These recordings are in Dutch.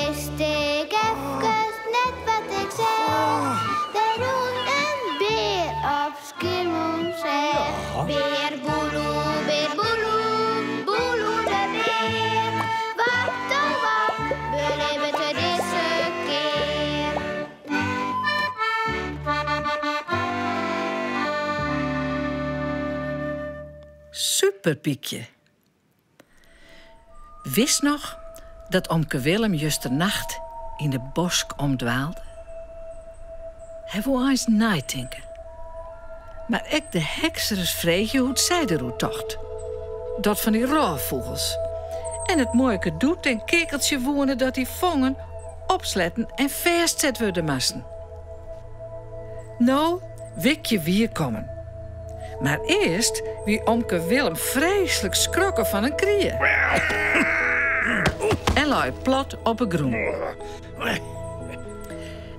wist ik even net wat ik zei. Er woont een beer op Schiermonnikoog. Beer boeloe, boeloe de beer. Wat oh wat, beleven we deze keer. Super, Piekje. Wist nog dat omke Willem juist de nacht in de bosk omdwaalde? Hij wou eens nadenken. Maar ik de hekseres vreeg je hoe het zij er tocht. Dat van die roofvogels. En het mooie doet en kekeltje wonen dat die vongen, opsletten en vestzet worden massen. Nou, wikje weer komen. Maar eerst wie omke Willem vreselijk schrokken van een krieën. En lag plat op een groen.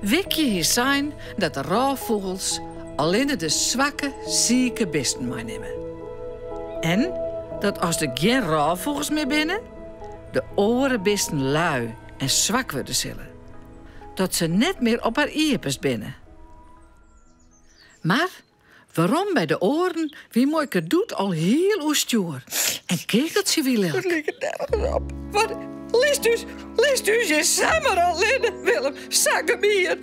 Wikje hier zijn dat de roofvogels alleen de zwakke, zieke beesten meenemen. En dat als er geen roofvogels meer binnen, de oren beesten lui en zwak worden zullen. Dat ze net meer op haar ierpes binnen. Maar waarom bij de oren wie mooi doet al heel oestjoer en kekeltje wie lelijk. Het ligt nergens op. Wat? List dus je samen alleen, Willem. Zak hem hier.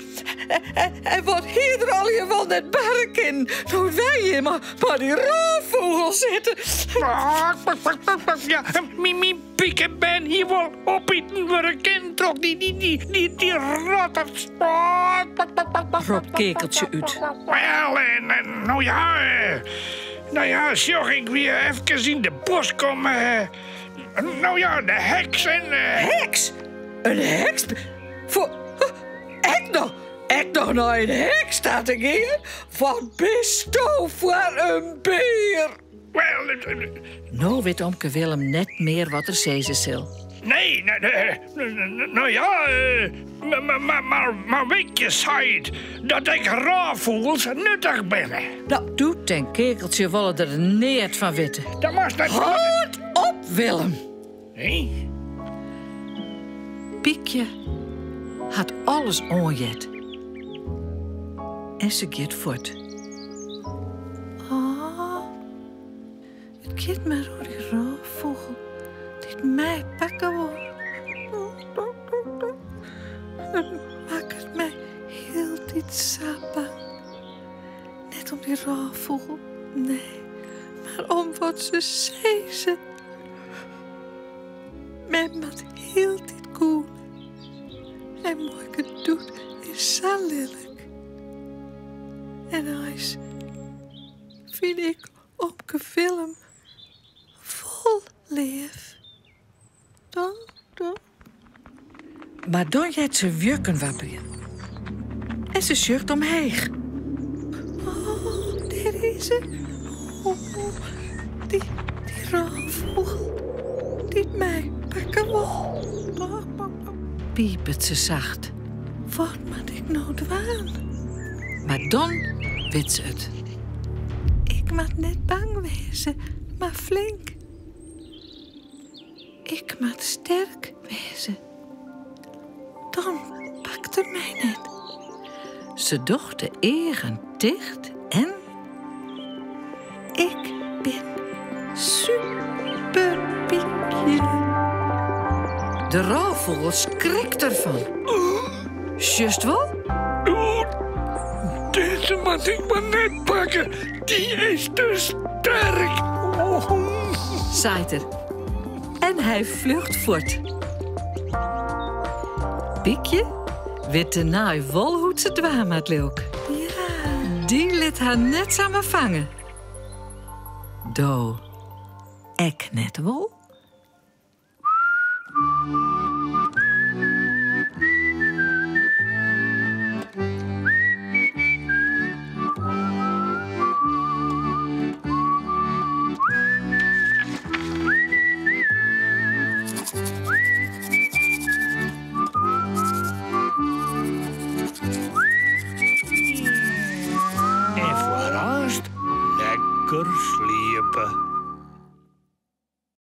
En wat hier er al je van het bark in. Nou wij hier maar die roofvogel zitten. Ja, mijn pieken ben hier wel opeten voor een kind toch. Die rotters. Rob kekeltje uit. Wel, nou ja, zorg ik weer even in de bos komen. Nou ja, de heks en... Heks? Een heks? Voor... Ik nog naar een heks staat ik hier? Wat bist u voor een beer? Wel, Nou weet omke Willem net meer wat er zezen zal. nee, nou ja, maar weet je, Said, dat ik roofvogels nuttig ben. Nou, doet en kekeltje willen er neert van weten. Dat was net... Houd op, Willem. Nee? Piekje had alles onjet. En ze gaat voort. Oh, het gaat maar door die roofvogel die mij pakken wil. Het maakt mij heel dit sapa. Net om die roofvogel, nee, maar om wat ze zezen. Men moet heel dit koen. En mooi doet is zo lelijk. En hij is, vind ik, omke Willem vol lief. Dan. Maar dan jij ze wjukken wapperen. En ze zucht omheen. Oh, daar is ze. Oh, die roofvogel. Die mij pakken wil. Piepet ze zacht. Wat moet ik nou doen? Maar dan weet ze het. Ik moet net bang wezen, maar flink. Ik moet sterk wezen. Dan pakt er mij net. Ze docht de egen dicht en... Ik ben super Piekje. De roofvogel schrikt ervan. Just wel? Deze moet ik maar net pakken. Die is te sterk. Zaait er. En hij vlucht voort. Piekje weet de naai wel hoe ze dwaam had leuk. Ja, die liet haar net samen vangen. Do, ik net wel. En voorast lekker sliepen.